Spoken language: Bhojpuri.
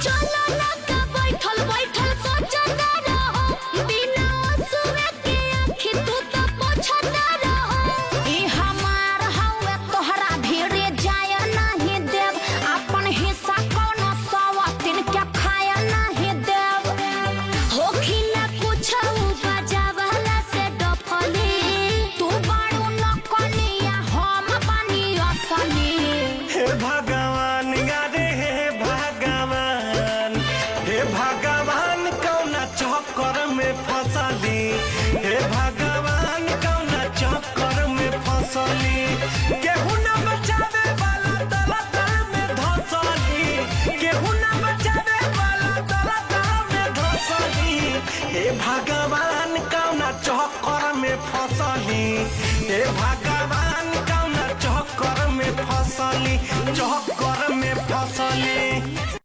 चलो लगा बैठल बैठल सोचता रहो बिना आंसुए के आँखी तू तो पोंछता रहो। ई हमार हवे तोहरा भिड़े जाय नहीं देव अपन हिस्सा कोनो सवातिन के खाया नहीं देव। होखी ना कुछ बजावला से डफली तू बाड़ू नकलिया हम बानी असली। हे भगवान गारे हे भगवान, हे भगवान कौना चक्कर में फंसली, हे भगवान कौना चक्कर में फंसली। केहू ना बचावे वाला दलदल में धंसली, केहू ना बचावे वाला दलदल में धंसली। हे भगवान कौना चक्कर में फंसली, हे भगवान कौना चक्कर में फंसली, चक्कर में फंसली।